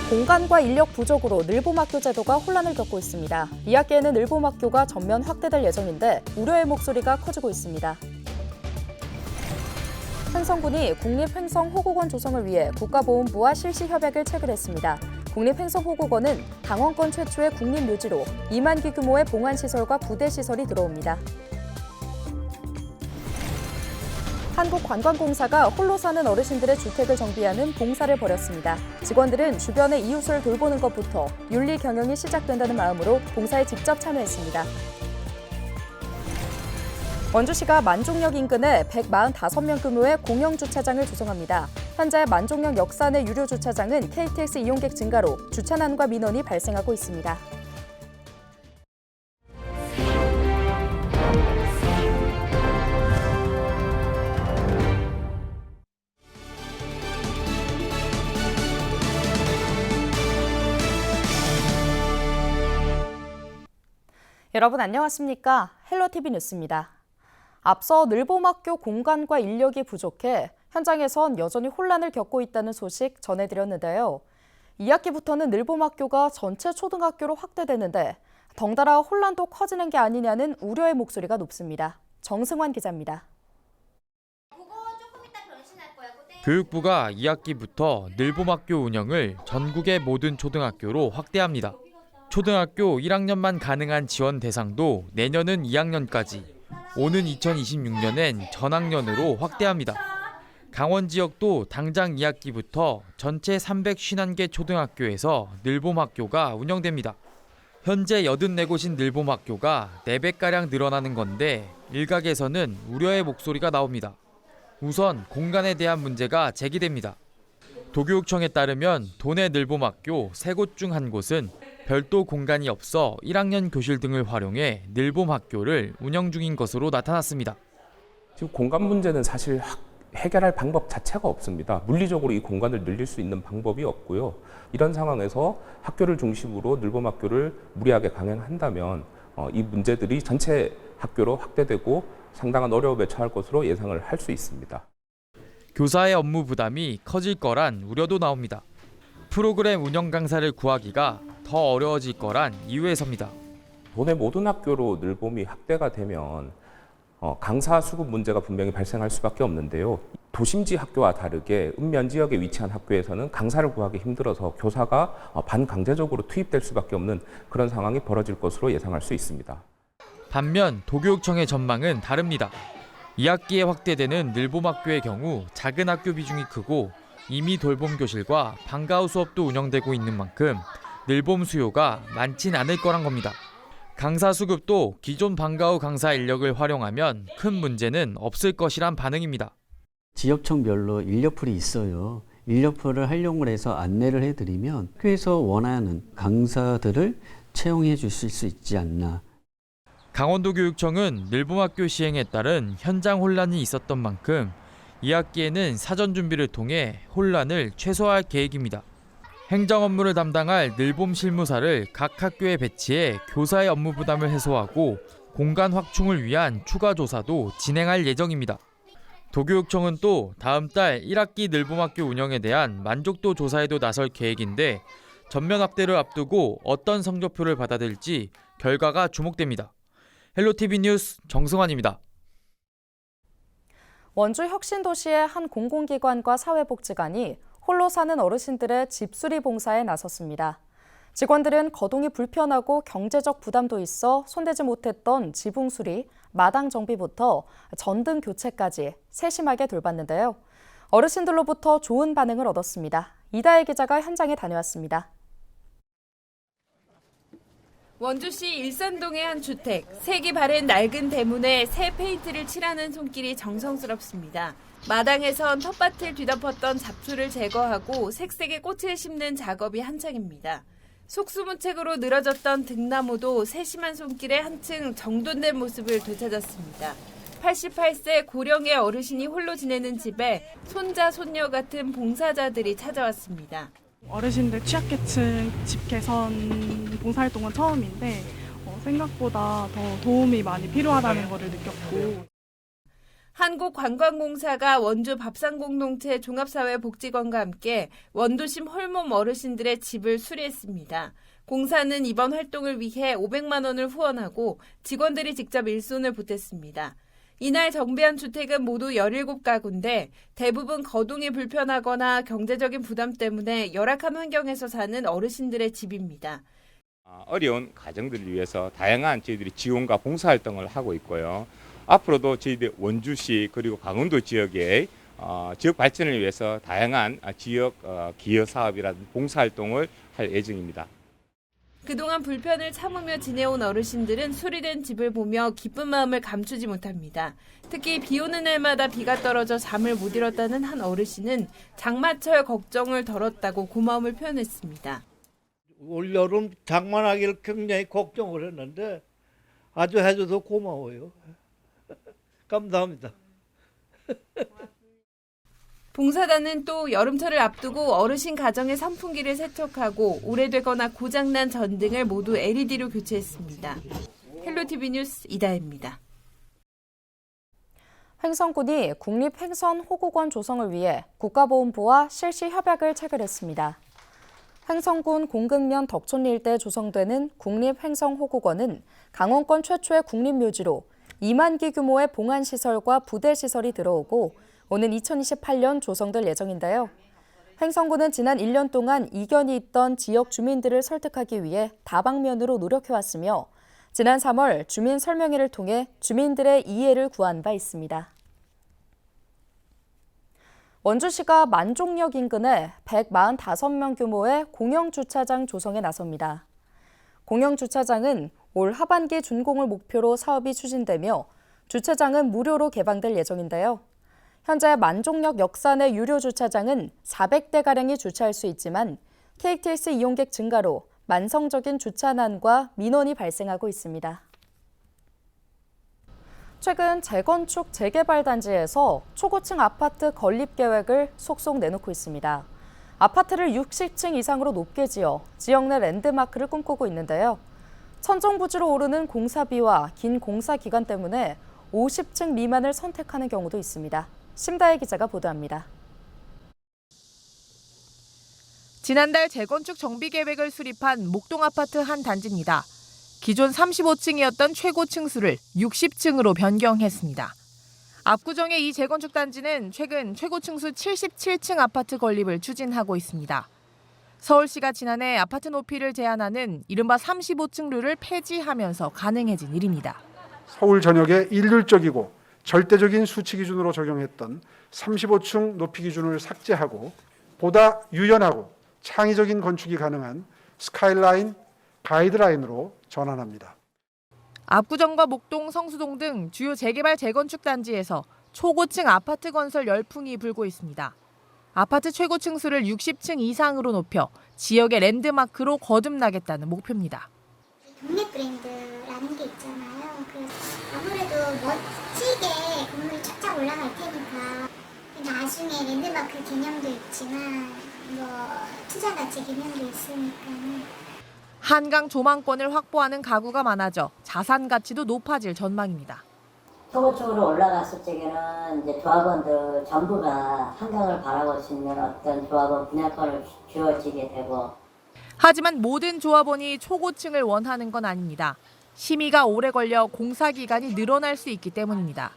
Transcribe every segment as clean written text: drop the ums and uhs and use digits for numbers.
공간과 인력 부족으로 늘봄학교 제도가 혼란을 겪고 있습니다. 2학기에는 늘봄학교가 전면 확대될 예정인데 우려의 목소리가 커지고 있습니다. 행성군이 국립행성호국원 조성을 위해 국가보훈부와 실시 협약을 체결했습니다. 국립행성호국원은 당원권 최초의 국립묘지로 2만 기 규모의 봉안시설과 부대시설이 들어옵니다. 한국관광공사가 홀로 사는 어르신들의 주택을 정비하는 봉사를 벌였습니다. 직원들은 주변의 이웃을 돌보는 것부터 윤리 경영이 시작된다는 마음으로 봉사에 직접 참여했습니다. 원주시가 만종역 인근에 145명 규모의 공영주차장을 조성합니다. 현재 만종역 역사 내 유료 주차장은 KTX 이용객 증가로 주차난과 민원이 발생하고 있습니다. 여러분 안녕하십니까? 헬로티비 뉴스입니다. 앞서 늘봄학교 공간과 인력이 부족해 현장에선 여전히 혼란을 겪고 있다는 소식 전해드렸는데요. 2학기부터는 늘봄학교가 전체 초등학교로 확대되는데 덩달아 혼란도 커지는 게 아니냐는 우려의 목소리가 높습니다. 정승환 기자입니다. 교육부가 2학기부터 늘봄학교 운영을 전국의 모든 초등학교로 확대합니다. 초등학교 1학년만 가능한 지원 대상도 내년은 2학년까지, 오는 2026년엔 전학년으로 확대합니다. 강원 지역도 당장 2학기부터 전체 351개 초등학교에서 늘봄학교가 운영됩니다. 현재 84곳인 늘봄학교가 4배가량 늘어나는 건데 일각에서는 우려의 목소리가 나옵니다. 우선 공간에 대한 문제가 제기됩니다. 도교육청에 따르면 도내 늘봄학교 3곳 중 한 곳은 별도 공간이 없어 1학년 교실 등을 활용해 늘봄학교를 운영 중인 것으로 나타났습니다. 지금 공간 문제는 사실 해결할 방법 자체가 없습니다. 물리적으로 이 공간을 늘릴 수 있는 방법이 없고요. 이런 상황에서 학교를 중심으로 늘봄학교를 무리하게 강행한다면 이 문제들이 전체 학교로 확대되고 상당한 어려움에 처할 것으로 예상을 할 수 있습니다. 교사의 업무 부담이 커질 거란 우려도 나옵니다. 프로그램 운영 강사를 구하기가 더 어려워질 거란 이유에서입니다. 도내 모든 학교로 늘봄이 확대가 되면 강사 수급 문제가 분명히 발생할 수밖에 없는데요. 도심지 학교와 다르게 읍면 지역에 위치한 학교에서는 강사를 구하기 힘들어서 교사가 반강제적으로 투입될 수밖에 없는 그런 상황이 벌어질 것으로 예상할 수 있습니다. 반면 도교육청의 전망은 다릅니다. 2학기에 확대되는 늘봄학교의 경우 작은 학교 비중이 크고 이미 돌봄 교실과 방과후 수업도 운영되고 있는 만큼 늘봄 수요가 많진 않을 거란 겁니다. 강사 수급도 기존 방과후 강사 인력을 활용하면 큰 문제는 없을 것이란 반응입니다. 지역청별로 인력풀이 있어요. 인력풀을 활용을 해서 안내를 해드리면 학교에서 원하는 강사들을 채용해 주실 수 있지 않나. 강원도교육청은 늘봄학교 시행에 따른 현장 혼란이 있었던 만큼 2학기에는 사전 준비를 통해 혼란을 최소화할 계획입니다. 행정 업무를 담당할 늘봄 실무사를 각 학교에 배치해 교사의 업무 부담을 해소하고 공간 확충을 위한 추가 조사도 진행할 예정입니다. 도교육청은 또 다음 달 1학기 늘봄학교 운영에 대한 만족도 조사에도 나설 계획인데 전면 확대를 앞두고 어떤 성적표를 받아들일지 결과가 주목됩니다. 헬로티비 뉴스 정승환입니다. 원주 혁신도시의 한 공공기관과 사회복지관이 홀로 사는 어르신들의 집수리 봉사에 나섰습니다. 직원들은 거동이 불편하고 경제적 부담도 있어 손대지 못했던 지붕 수리, 마당 정비부터 전등 교체까지 세심하게 돌봤는데요. 어르신들로부터 좋은 반응을 얻었습니다. 이다혜 기자가 현장에 다녀왔습니다. 원주시 일산동의 한 주택, 색이 바른 낡은 대문에 새 페인트를 칠하는 손길이 정성스럽습니다. 마당에선 텃밭을 뒤덮었던 잡초를 제거하고 색색의 꽃을 심는 작업이 한창입니다. 속수무책으로 늘어졌던 등나무도 세심한 손길에 한층 정돈된 모습을 되찾았습니다. 88세 고령의 어르신이 홀로 지내는 집에 손자, 손녀 같은 봉사자들이 찾아왔습니다. 어르신들 취약계층 집 개선 봉사활동은 처음인데 생각보다 더 도움이 많이 필요하다는 것을 느꼈고 한국관광공사가 원주 밥상공동체 종합사회복지관과 함께 원도심 홀몸 어르신들의 집을 수리했습니다. 공사는 이번 활동을 위해 500만 원을 후원하고 직원들이 직접 일손을 보탰습니다. 이날 정비한 주택은 모두 17가구인데 대부분 거동이 불편하거나 경제적인 부담 때문에 열악한 환경에서 사는 어르신들의 집입니다. 어려운 가정들을 위해서 다양한 저희들이 지원과 봉사활동을 하고 있고요. 앞으로도 저희들 원주시 그리고 강원도 지역의 지역 발전을 위해서 다양한 지역 기여 사업이라든지 봉사활동을 할 예정입니다. 그동안 불편을 참으며 지내온 어르신들은 수리된 집을 보며 기쁜 마음을 감추지 못합니다. 특히 비 오는 날마다 비가 떨어져 잠을 못 이뤘다는 한 어르신은 장마철 걱정을 덜었다고 고마움을 표현했습니다. 올여름 장만하기를 굉장히 걱정을 했는데 아주 해줘서 고마워요. 감사합니다. 봉사단은 또 여름철을 앞두고 어르신 가정의 선풍기를 세척하고 오래되거나 고장난 전등을 모두 LED로 교체했습니다. 헬로티비 뉴스 이다혜입니다. 횡성군이 국립횡선호국원 조성을 위해 국가보훈부와 실시 협약을 체결했습니다. 횡성군 공릉면 덕촌리 일대에 조성되는 국립횡성호국원은 강원권 최초의 국립묘지로 2만 기 규모의 봉안시설과 부대시설이 들어오고 오는 2028년 조성될 예정인데요. 횡성군은 지난 1년 동안 이견이 있던 지역 주민들을 설득하기 위해 다방면으로 노력해왔으며 지난 3월 주민 설명회를 통해 주민들의 이해를 구한 바 있습니다. 원주시가 만종역 인근에 145명 규모의 공영주차장 조성에 나섭니다. 공영주차장은 올 하반기 준공을 목표로 사업이 추진되며 주차장은 무료로 개방될 예정인데요. 현재 만종역 역산의 유료 주차장은 400대가량이 주차할 수 있지만 KTX 이용객 증가로 만성적인 주차난과 민원이 발생하고 있습니다. 최근 재건축 재개발 단지에서 초고층 아파트 건립 계획을 속속 내놓고 있습니다. 아파트를 60층 이상으로 높게 지어 지역 내 랜드마크를 꿈꾸고 있는데요. 천정부지로 오르는 공사비와 긴 공사 기간 때문에 50층 미만을 선택하는 경우도 있습니다. 심다혜 기자가 보도합니다. 지난달 재건축 정비 계획을 수립한 목동 아파트 한 단지입니다. 기존 35층이었던 최고 층수를 60층으로 변경했습니다. 압구정의 이 재건축 단지는 최근 최고 층수 77층 아파트 건립을 추진하고 있습니다. 서울시가 지난해 아파트 높이를 제한하는 이른바 35층 룰을 폐지하면서 가능해진 일입니다. 서울 전역에 일률적이고 절대적인 수치 기준으로 적용했던 35층 높이 기준을 삭제하고 보다 유연하고 창의적인 건축이 가능한 스카이라인, 가이드라인으로 전환합니다. 압구정과 목동, 성수동 등 주요 재개발 재건축 단지에서 초고층 아파트 건설 열풍이 불고 있습니다. 아파트 최고 층수를 60층 이상으로 높여 지역의 랜드마크로 거듭나겠다는 목표입니다. 동네 브랜드라는 게 있잖아요. 그래서 아무래도 멋지게 건물이 쫙쫙 올라갈 테니까 나중에 랜드마크 개념도 있지만 투자 가치 개념도 있으니까. 한강 조망권을 확보하는 가구가 많아져 자산 가치도 높아질 전망입니다. 초고층으로 올라갔을 적에는 이제 조합원들 전부가 한강을 바라볼 수 있는 어떤 조합원 분양권을 주어지게 되고. 하지만 모든 조합원이 초고층을 원하는 건 아닙니다. 심의가 오래 걸려 공사 기간이 늘어날 수 있기 때문입니다.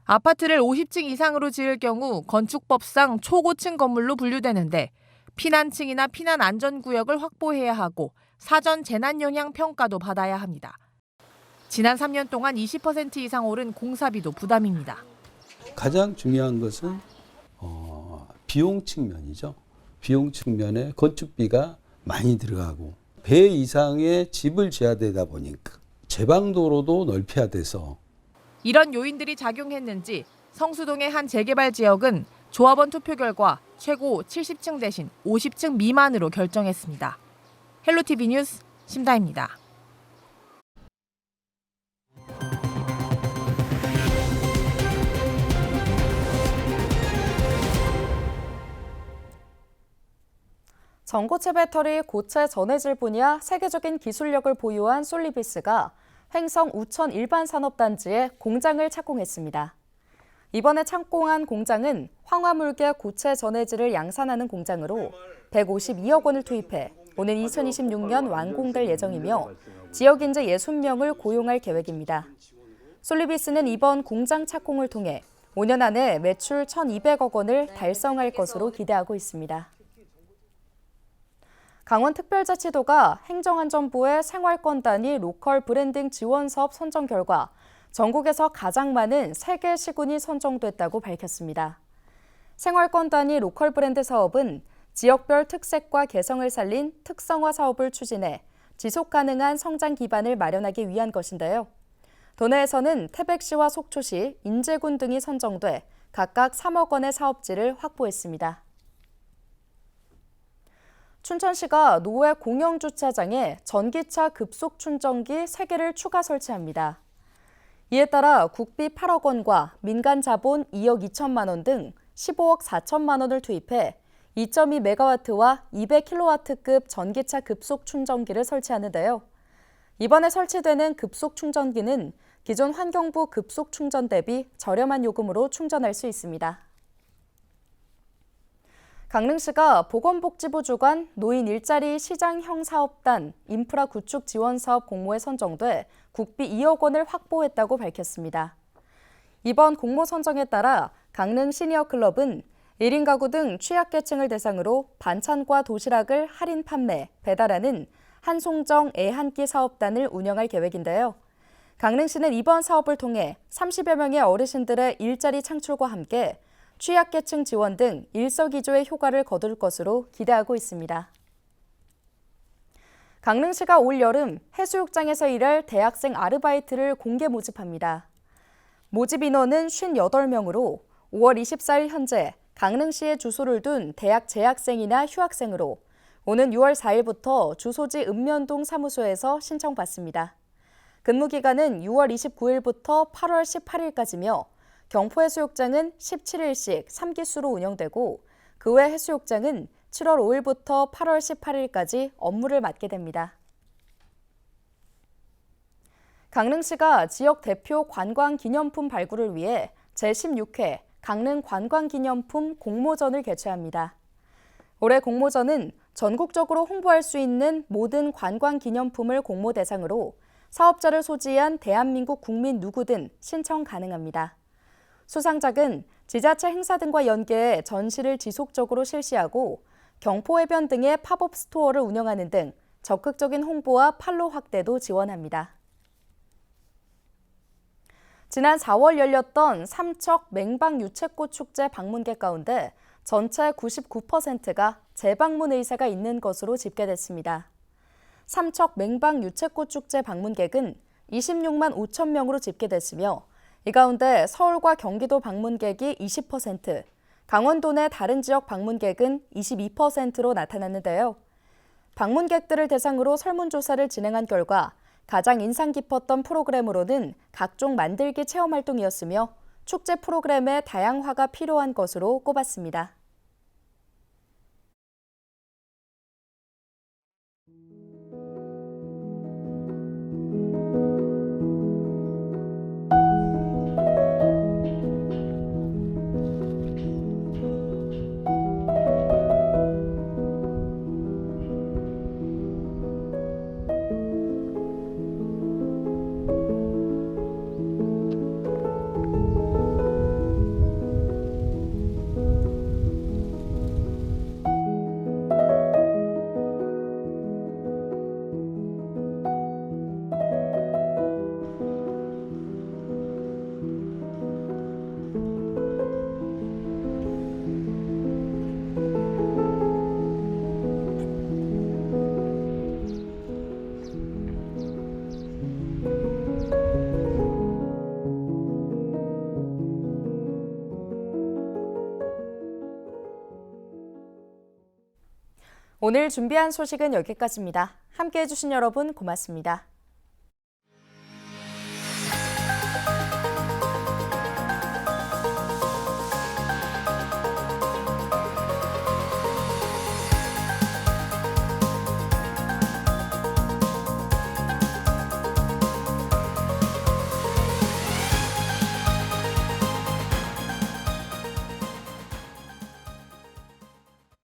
아파트를 50층 이상으로 지을 경우 건축법상 초고층 건물로 분류되는데 피난층이나 피난 안전구역을 확보해야 하고 사전 재난 영향 평가도 받아야 합니다. 지난 3년 동안 20% 이상 오른 공사비도 부담입니다. 가장 중요한 것은 비용 측면이죠. 비용 측면에 건축비가 많이 들어가고 배 이상의 집을 지어야 되다 보니까 제방도로도 넓혀야 돼서 이런 요인들이 작용했는지 성수동의 한 재개발 지역은 조합원 투표 결과 최고 70층 대신 50층 미만으로 결정했습니다. 헬로티비 뉴스 심다혜입니다. 전고체 배터리 고체 전해질 분야 세계적인 기술력을 보유한 솔리비스가 횡성 우천 일반 산업단지에 공장을 착공했습니다. 이번에 착공한 공장은 황화물계 고체 전해질을 양산하는 공장으로 152억 원을 투입해 오는 2026년 완공될 예정이며 지역 인재 60명을 고용할 계획입니다. 솔리비스는 이번 공장 착공을 통해 5년 안에 매출 1,200억 원을 달성할 것으로 기대하고 있습니다. 강원특별자치도가 행정안전부의 생활권 단위 로컬 브랜딩 지원 사업 선정 결과 전국에서 가장 많은 3개 시군이 선정됐다고 밝혔습니다. 생활권 단위 로컬 브랜드 사업은 지역별 특색과 개성을 살린 특성화 사업을 추진해 지속 가능한 성장 기반을 마련하기 위한 것인데요. 도내에서는 태백시와 속초시, 인제군 등이 선정돼 각각 3억 원의 사업지를 확보했습니다. 춘천시가 노회 공영주차장에 전기차 급속 충전기 3개를 추가 설치합니다. 이에 따라 국비 8억 원과 민간 자본 2억 2천만 원 등 15억 4천만 원을 투입해 2.2메가와트와 200kW급 전기차 급속 충전기를 설치하는데요. 이번에 설치되는 급속 충전기는 기존 환경부 급속 충전 대비 저렴한 요금으로 충전할 수 있습니다. 강릉시가 보건복지부 주관 노인 일자리 시장형 사업단 인프라 구축 지원 사업 공모에 선정돼 국비 2억 원을 확보했다고 밝혔습니다. 이번 공모 선정에 따라 강릉 시니어 클럽은 1인 가구 등 취약계층을 대상으로 반찬과 도시락을 할인 판매, 배달하는 한송정 애 한 끼 사업단을 운영할 계획인데요. 강릉시는 이번 사업을 통해 30여 명의 어르신들의 일자리 창출과 함께 취약계층 지원 등 일석이조의 효과를 거둘 것으로 기대하고 있습니다. 강릉시가 올 여름 해수욕장에서 일할 대학생 아르바이트를 공개 모집합니다. 모집 인원은 58명으로 5월 24일 현재 강릉시에 주소를 둔 대학 재학생이나 휴학생으로 오는 6월 4일부터 주소지 읍면동 사무소에서 신청받습니다. 근무 기간은 6월 29일부터 8월 18일까지며 경포해수욕장은 17일씩 3기수로 운영되고 그 외 해수욕장은 7월 5일부터 8월 18일까지 업무를 맡게 됩니다. 강릉시가 지역 대표 관광기념품 발굴을 위해 제16회 강릉 관광기념품 공모전을 개최합니다. 올해 공모전은 전국적으로 홍보할 수 있는 모든 관광기념품을 공모 대상으로 사업자를 소지한 대한민국 국민 누구든 신청 가능합니다. 수상작은 지자체 행사 등과 연계해 전시를 지속적으로 실시하고 경포해변 등의 팝업 스토어를 운영하는 등 적극적인 홍보와 판로 확대도 지원합니다. 지난 4월 열렸던 삼척 맹방유채꽃 축제 방문객 가운데 전체 99%가 재방문 의사가 있는 것으로 집계됐습니다. 삼척 맹방유채꽃 축제 방문객은 26만 5천 명으로 집계됐으며 이 가운데 서울과 경기도 방문객이 20%, 강원도 내 다른 지역 방문객은 22%로 나타났는데요. 방문객들을 대상으로 설문조사를 진행한 결과 가장 인상 깊었던 프로그램으로는 각종 만들기 체험 활동이었으며 축제 프로그램의 다양화가 필요한 것으로 꼽았습니다. 오늘 준비한 소식은 여기까지입니다. 함께해 주신 여러분 고맙습니다.